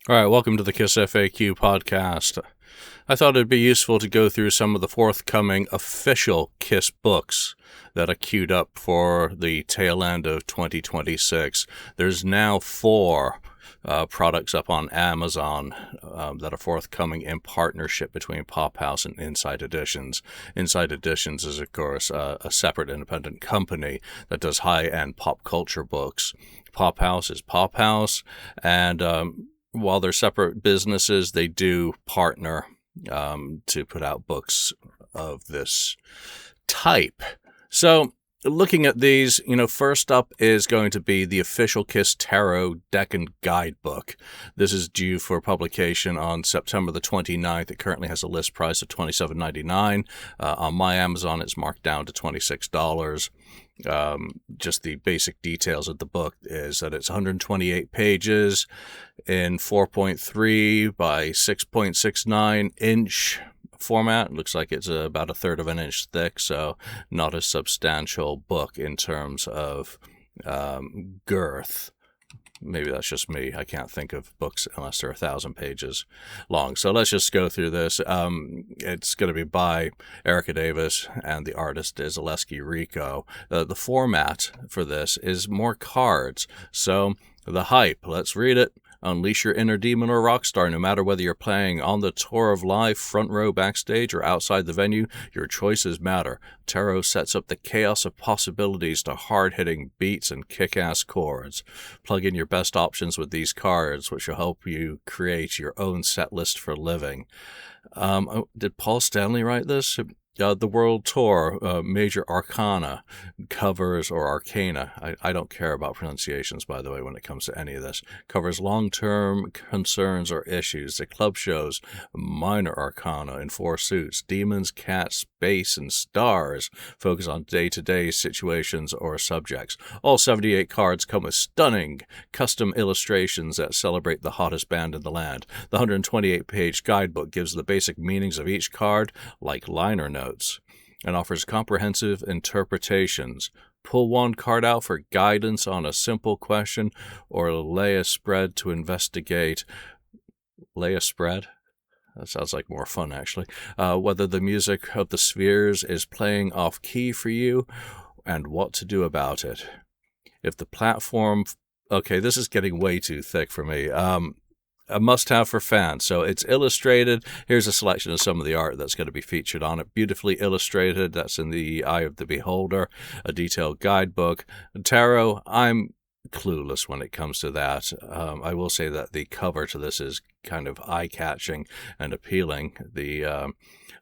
All right, welcome to the Kiss FAQ podcast. I thought it'd be useful to go through some of the forthcoming official Kiss books that are queued up for the tail end of 2026. There's now 4 products up on Amazon that are forthcoming in partnership between Pop House and Inside Editions. Inside Editions is, of course, a separate independent company that does high-end pop culture books. Pop House is Pop House, and while they're separate businesses, they do partner to put out books of this type. So, looking at these, first up is going to be the official Kiss Tarot Deck and Guidebook. This is due for publication on September the 29th. It currently has a list price of $27.99. On my Amazon, it's marked down to $26. Just the basic details of the book is that it's 128 pages in 4.3 by 6.69 inch format. It looks like it's about 1/3 of an inch thick, so not a substantial book in terms of girth. Maybe that's just me. I can't think of books unless they're 1,000 pages long. So let's just go through this. It's going to be by Erica Davis, and the artist is Aleski Rico. The format for this is more cards. So the hype, let's read it. Unleash your inner demon or rock star. No matter whether you're playing on the tour of life, front row backstage, or outside the venue, your choices matter. Tarot sets up the chaos of possibilities to hard-hitting beats and kick-ass chords. Plug in your best options with these cards, which will help you create your own set list for living. Did Paul Stanley write this? The World Tour, Major Arcana, covers, or Arcana, I don't care about pronunciations, by the way, when it comes to any of this, covers long-term concerns or issues. The club shows Minor Arcana in 4 suits. Demons, cats, space, and stars focus on day-to-day situations or subjects. All 78 cards come with stunning custom illustrations that celebrate the hottest band in the land. The 128-page guidebook gives the basic meanings of each card, like liner notes, and offers comprehensive interpretations. Pull one card out for guidance on a simple question, or lay a spread to investigate. Lay a spread? That sounds like more fun, actually. Whether the music of the spheres is playing off key for you, and what to do about it. If the platform... Okay, this is getting way too thick for me. A must-have for fans. So it's illustrated. Here's a selection of some of the art that's going to be featured on it. Beautifully illustrated. That's in the eye of the beholder. A detailed guidebook. Tarot, I'm clueless when it comes to that. I will say that the cover to this is kind of eye-catching and appealing. The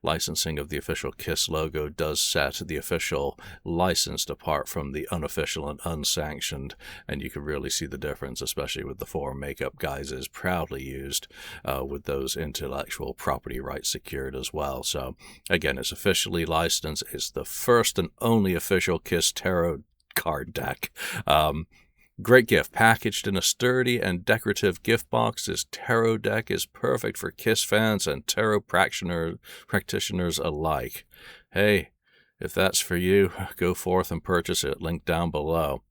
licensing of the official Kiss logo does set the official licensed apart from the unofficial and unsanctioned, and you can really see the difference, especially with the 4 makeup guises proudly used with those intellectual property rights secured as well. So again, it's officially licensed. It's the first and only official Kiss Tarot card deck. Great gift. Packaged in a sturdy and decorative gift box, this tarot deck is perfect for Kiss fans and tarot practitioners alike. Hey, if that's for you, go forth and purchase it. Link down below.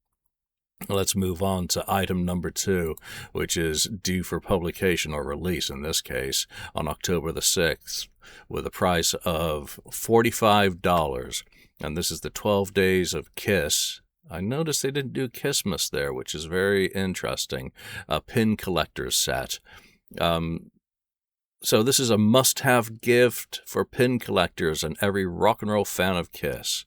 Let's move on to item number 2, which is due for publication or release, in this case, on October the 6th, with a price of $45. And this is the 12 Days of Kiss. I noticed they didn't do Kissmas there, which is very interesting. A pin collector's set. So this is a must-have gift for pin collectors and every rock and roll fan of Kiss.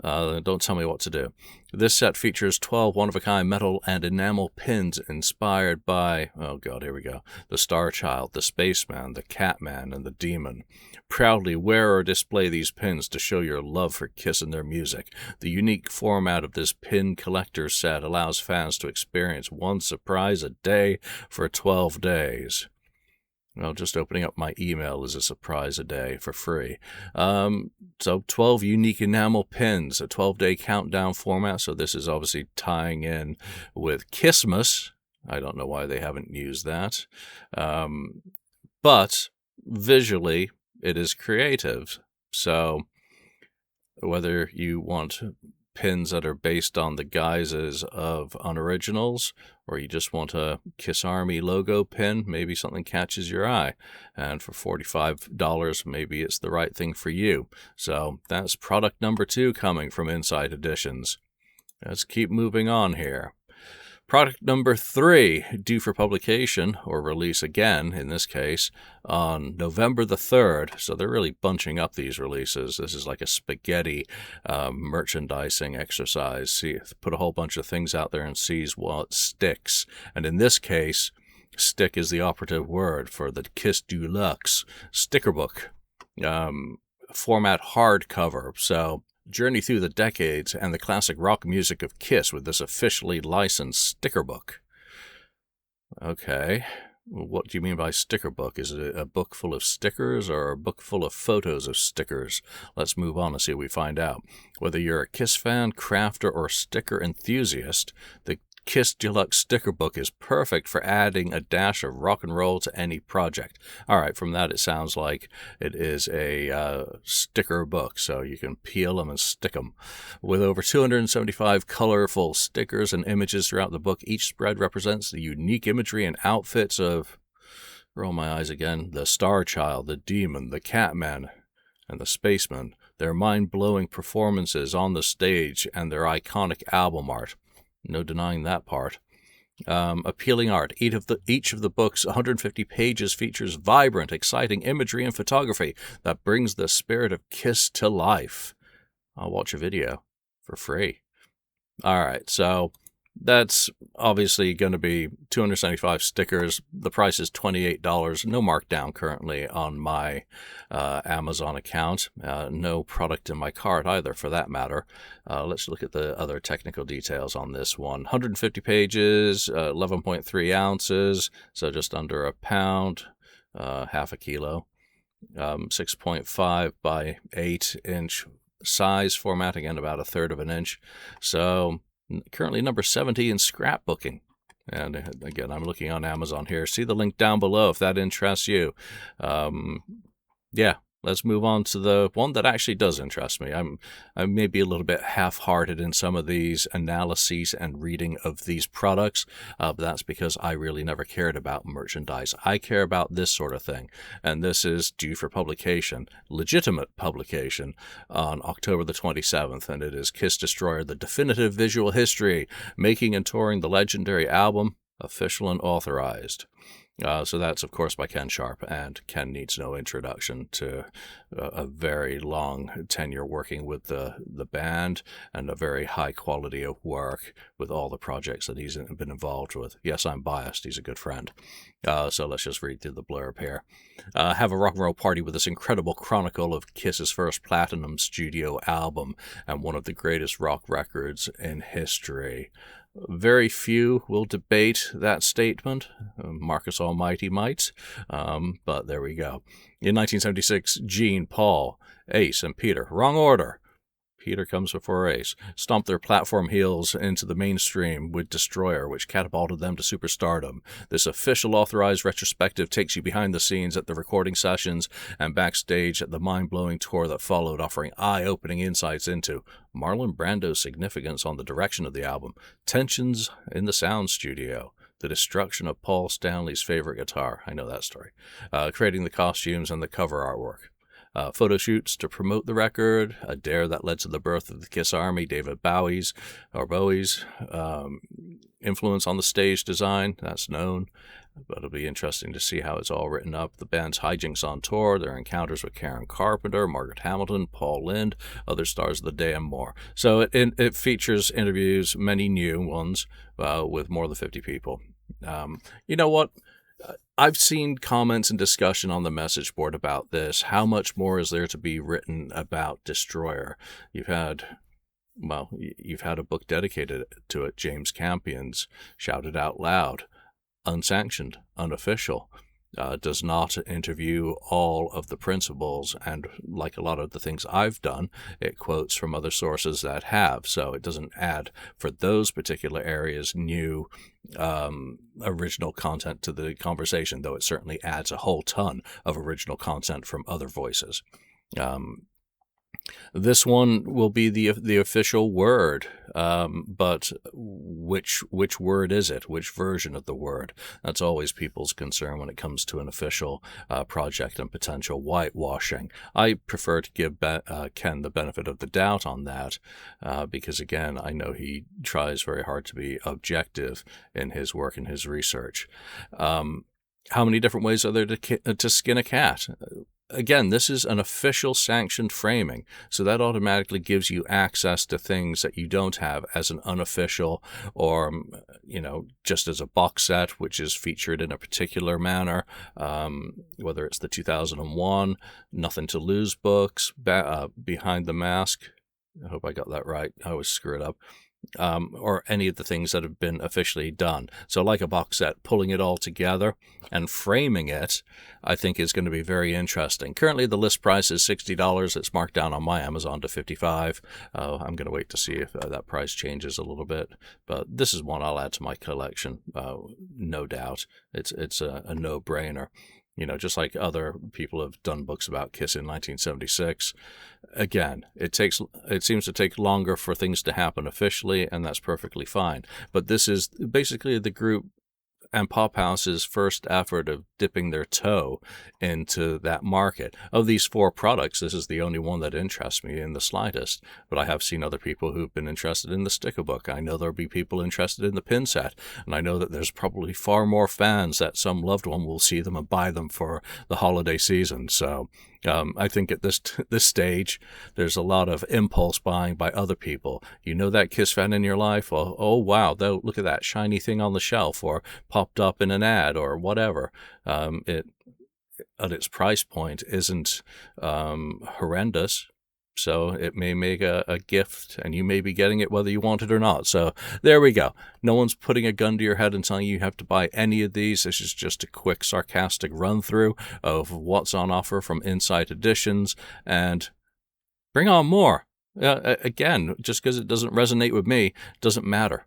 Don't tell me what to do. This set features 12 one-of-a-kind metal and enamel pins inspired by, oh god, here we go, the Star Child, the Spaceman, the Catman, and the Demon. Proudly wear or display these pins to show your love for Kiss and their music. The unique format of this pin collector set allows fans to experience one surprise a day for 12 days. Well, just opening up my email is a surprise a day for free. So 12 unique enamel pins, a 12-day countdown format. So this is obviously tying in with Kissmas. I don't know why they haven't used that. But visually, it is creative. So whether you want pins that are based on the guises of unoriginals, or you just want a Kiss Army logo pin, maybe something catches your eye. And for $45, maybe it's the right thing for you. So that's product number 2 coming from Inside Editions. Let's keep moving on here. Product number 3, due for publication, or release again, in this case, on November the 3rd. So they're really bunching up these releases. This is like a spaghetti merchandising exercise. See, put a whole bunch of things out there and sees what sticks. And in this case, stick is the operative word for the Kiss Deluxe sticker book. Format hardcover. So journey through the decades and the classic rock music of Kiss with this officially licensed sticker book. Okay, what do you mean by sticker book? Is it a book full of stickers or a book full of photos of stickers? Let's move on and see what we find out. Whether you're a Kiss fan, crafter, or sticker enthusiast, the Kiss Deluxe sticker book is perfect for adding a dash of rock and roll to any project. All right, from that it sounds like it is a sticker book, so you can peel them and stick them. With over 275 colorful stickers and images throughout the book, each spread represents the unique imagery and outfits of, roll my eyes again, the Star Child, the Demon, the Catman, and the Spaceman, their mind-blowing performances on the stage, and their iconic album art. No denying that part. Appealing art. Each of the book's 150 pages features vibrant, exciting imagery and photography that brings the spirit of Kiss to life. I'll watch a video for free. All right, so that's obviously going to be 275 stickers. The price is $28. No markdown currently on my Amazon account. No product in my cart either, for that matter. Let's look at the other technical details on this one. 150 pages, 11.3 ounces, so just under a pound, half a kilo. 6.5 by 8 inch size formatting and about a third of an inch. So currently number 70 in scrapbooking. And again, I'm looking on Amazon here. See the link down below if that interests you. Yeah, let's move on to the one that actually does interest me. I may be a little bit half-hearted in some of these analyses and reading of these products, but that's because I really never cared about merchandise. I care about this sort of thing, and this is due for publication, legitimate publication, on October the 27th, and it is Kiss Destroyer, The Definitive Visual History, Making and Touring the Legendary Album, Official and Authorized. So that's, of course, by Ken Sharp, and Ken needs no introduction to a very long tenure working with the band and a very high quality of work with all the projects that he's been involved with. Yes, I'm biased. He's a good friend. So let's just read through the blurb here. Have a rock and roll party with this incredible chronicle of Kiss's first platinum studio album and one of the greatest rock records in history. Very few will debate that statement. Marcus Almighty might, but there we go. In 1976, Gene, Paul, Ace, and Peter, wrong order. Peter comes before Ace, stomped their platform heels into the mainstream with Destroyer, which catapulted them to superstardom. This official authorized retrospective takes you behind the scenes at the recording sessions and backstage at the mind-blowing tour that followed, offering eye-opening insights into Marlon Brando's significance on the direction of the album, tensions in the sound studio, the destruction of Paul Stanley's favorite guitar, I know that story, creating the costumes and the cover artwork. Photo shoots to promote the record, a dare that led to the birth of the Kiss Army, David Bowie's influence on the stage design, that's known, but it'll be interesting to see how it's all written up. The band's hijinks on tour, their encounters with Karen Carpenter, Margaret Hamilton, Paul Lynde, other stars of the day, and more. So it features interviews, many new ones, with more than 50 people. You know what? I've seen comments and discussion on the message board about this. How much more is there to be written about Destroyer? You've had a book dedicated to it, James Campion's Shout It Out Loud, unsanctioned, unofficial, does not interview all of the principals, and like a lot of the things I've done, it quotes from other sources that have, so it doesn't add, for those particular areas, new original content to the conversation, though it certainly adds a whole ton of original content from other voices. This one will be the official word, but which word is it? Which version of the word? That's always people's concern when it comes to an official project and potential whitewashing. I prefer to give Ken the benefit of the doubt on that because, again, I know he tries very hard to be objective in his work and his research. How many different ways are there to skin a cat? Again, this is an official sanctioned framing, so that automatically gives you access to things that you don't have as an unofficial or, just as a box set, which is featured in a particular manner, whether it's the 2001 Nothing to Lose books, Behind the Mask. I hope I got that right. I always screw it up. Or any of the things that have been officially done. So like a box set, pulling it all together and framing it, I think is going to be very interesting. Currently, the list price is $60. It's marked down on my Amazon to $55. I'm going to wait to see if that price changes a little bit. But this is one I'll add to my collection, no doubt. It's a no-brainer. Just like other people have done books about Kiss in 1976. Again, it seems to take longer for things to happen officially, and that's perfectly fine. But this is basically the group and Pop House's first effort of dipping their toe into that market. Of these 4 products, this is the only one that interests me in the slightest, but I have seen other people who've been interested in the sticker book. I know there'll be people interested in the pin set, and I know that there's probably far more fans that some loved one will see them and buy them for the holiday season. So I think at this stage, there's a lot of impulse buying by other people. You know that Kiss fan in your life? Oh wow, look at that shiny thing on the shelf, or popped up in an ad, or whatever. It at its price point isn't horrendous. So it may make a gift, and you may be getting it whether you want it or not. So there we go. No one's putting a gun to your head and telling you have to buy any of these. This is just a quick, sarcastic run-through of what's on offer from Insight Editions, and bring on more. Again, just because it doesn't resonate with me doesn't matter.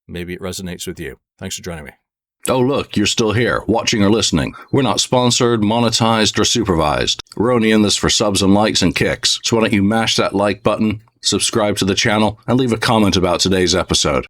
Maybe it resonates with you. Thanks for joining me. Oh, look, you're still here, watching or listening. We're not sponsored, monetized, or supervised. We're only in this for subs and likes and kicks. So why don't you mash that like button, subscribe to the channel, and leave a comment about today's episode.